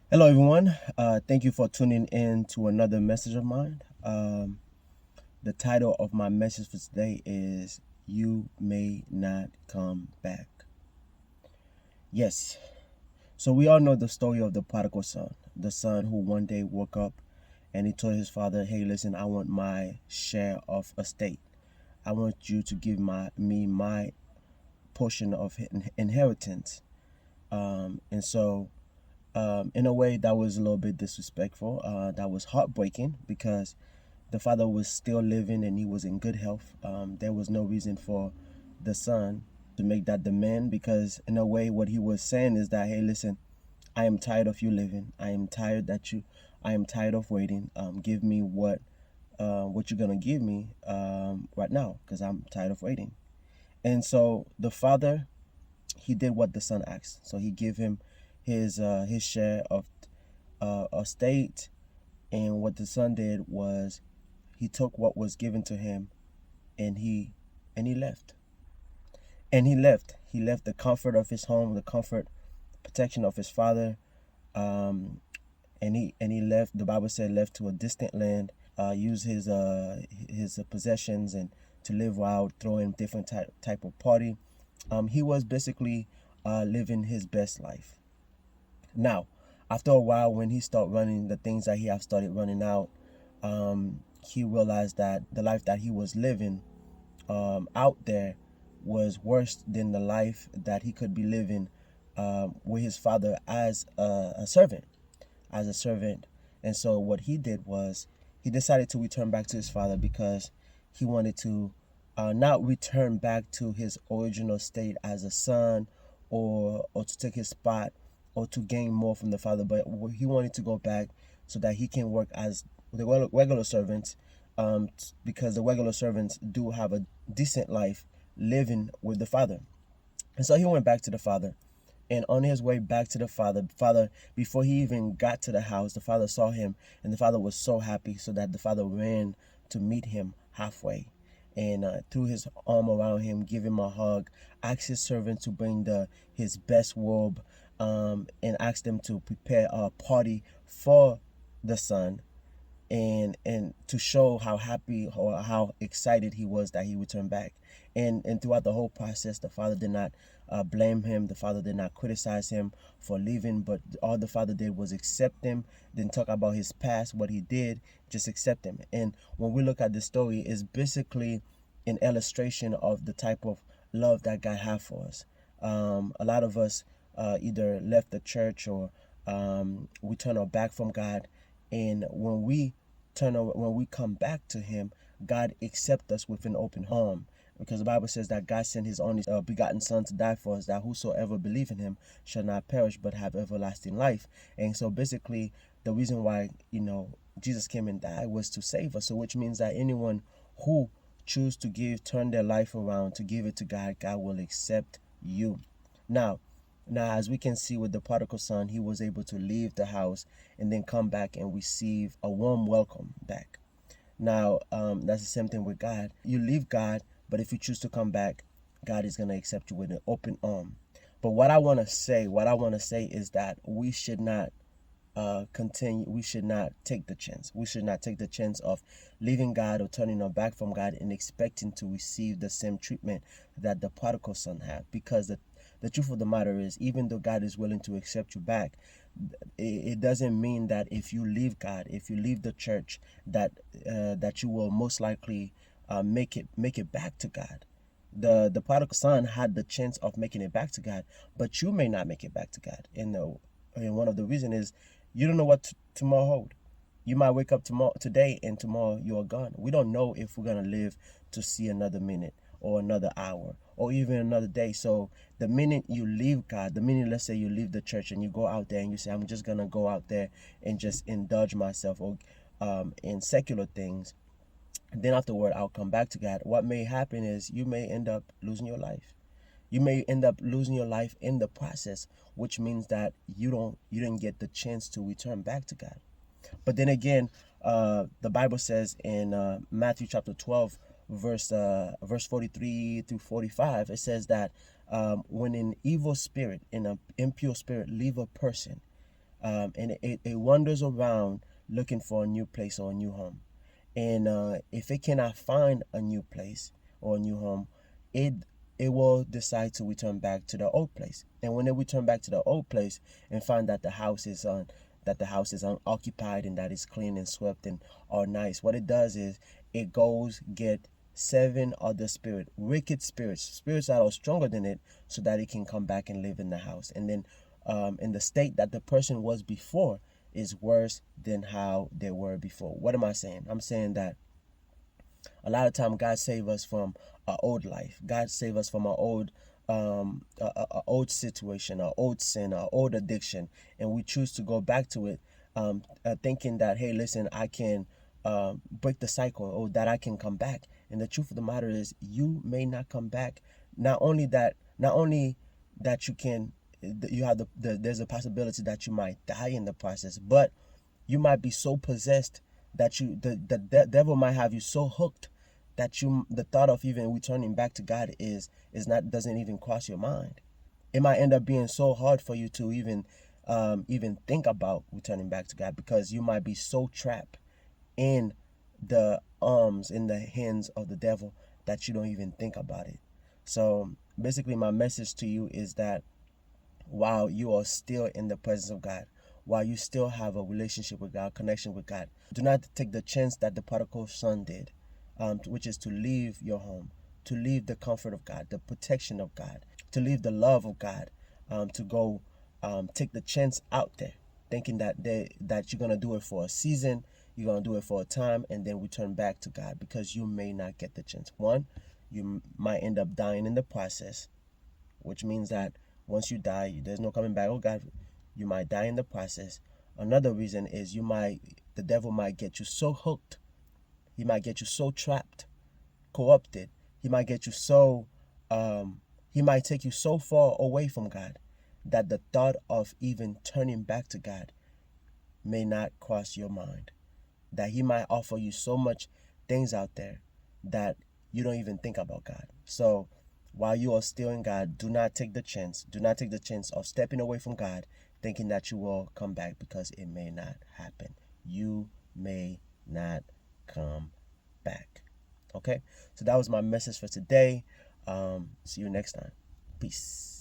Hello, everyone. Thank you for tuning in to another message of mine. The title of my message for today is You May Not Come Back. Yes. So, we all know the story of the prodigal son, the son who one day woke up and he told his father, "Hey, listen, I want my share of estate. I want you to give me my portion of inheritance." And so, in a way, that was a little bit disrespectful. That was heartbreaking because the father was still living and he was in good health. There was no reason for the son to make that demand because, in a way, what he was saying is that, hey, listen, I am tired of you living. I am tired of waiting. Give me what you're gonna give me right now because I'm tired of waiting. And so the father, he did what the son asked. So he gave him his share of estate, and what the son did was he took what was given to him and he left. And he left the comfort of his home, the comfort, protection of his father. Um and he left. The Bible said left to a distant land, use his possessions and to live wild, throwing different type of party. He was basically living his best life. Now, after a while, when he started running the things that he have started running out, he realized that the life that he was living out there was worse than the life that he could be living with his father as a servant, as a servant. And so what he did was he decided to return back to his father because he wanted to not return back to his original state as a son, or to take his spot or to gain more from the father, but he wanted to go back so that he can work as the regular servants, because the regular servants do have a decent life living with the father. And so he went back to the father. And on his way back to the father, before he even got to the house, the father saw him, and the father was so happy, so that the father ran to meet him halfway, and threw his arm around him, give him a hug, asked his servant to bring his best robe, and asked them to prepare a party for the son, and to show how happy or how excited he was that he returned back. And throughout the whole process, the father did not blame him. The father did not criticize him for leaving, but all the father did was accept him. Didn't talk about his past, what he did, just accept him. And when we look at this story, it's basically an illustration of the type of love that God has for us. A lot of us either left the church, or we turn our back from God, and when we come back to him, God accepts us with an open arm, because the Bible says that God sent his only begotten son to die for us, that whosoever believe in him shall not perish but have everlasting life. And so basically, the reason why Jesus came and died was to save us. So which means that anyone who choose to turn their life around, to give it to God, God will accept you. Now, as we can see with the prodigal son, he was able to leave the house and then come back and receive a warm welcome back. Now, that's the same thing with God. You leave God, but if you choose to come back, God is going to accept you with an open arm. But what I want to say is that we should not continue. We should not take the chance. We should not take the chance of leaving God or turning our back from God and expecting to receive the same treatment that the prodigal son had. Because the truth of the matter is, even though God is willing to accept you back, it doesn't mean that if you leave God, if you leave the church, that you will most likely make it back to God. The prodigal son had the chance of making it back to God, but you may not make it back to God. And one of the reasons is you don't know what tomorrow hold. You might wake up today, and tomorrow you are gone. We don't know if we're gonna live to see another minute or another hour or even another day. So the minute you leave God, the minute, let's say, you leave the church and you go out there and you say, I'm just gonna go out there and just indulge myself, or in secular things, then afterward I'll come back to God. What may happen is you may end up losing your life. You may end up losing your life in the process, which means that you didn't get the chance to return back to God. But then again, the Bible says in Matthew chapter 12, verse 43 through 45, it says that when an evil spirit, an impure spirit, leave a person, and it wanders around looking for a new place or a new home. And if it cannot find a new place or a new home, it it will decide to return back to the old place. And when it return back to the old place and find that the house is unoccupied and that it's clean and swept and all nice, what it does is it goes get seven other wicked spirits that are stronger than it, so that it can come back and live in the house. And then in the state that the person was before is worse than how they were before. What am I saying? I'm saying that a lot of time God save us from our old life. God save us from our old old situation, our old sin, our old addiction, and we choose to go back to it, thinking that, hey, listen, I can break the cycle, or that I can come back. And the truth of the matter is, you may not come back. Not only that you can, you have there's a possibility that you might die in the process, but you might be so possessed that the devil might have you so hooked that the thought of even returning back to God is not doesn't even cross your mind. It might end up being so hard for you to even think about returning back to God, because you might be so trapped in the arms, in the hands of the devil, that you don't even think about it. So basically, my message to you is that while you are still in the presence of God, while you still have a relationship with God, connection with God, do not take the chance that the prodigal son did, which is to leave your home, to leave the comfort of God, the protection of God, to leave the love of God, to go take the chance out there, thinking that you're gonna do it for a season, you're gonna do it for a time, and then return back to God, because you may not get the chance. One, you might end up dying in the process, which means that once you die, there's no coming back. Oh God, you might die in the process. Another reason is the devil might get you so hooked, he might get you so trapped, corrupted. He might get you so, he might take you so far away from God that the thought of even turning back to God may not cross your mind. That he might offer you so much things out there that you don't even think about God. So while you are still in God, do not take the chance. Do not take the chance of stepping away from God, thinking that you will come back, because it may not happen. You may not come back. Okay? So that was my message for today. See you next time. Peace.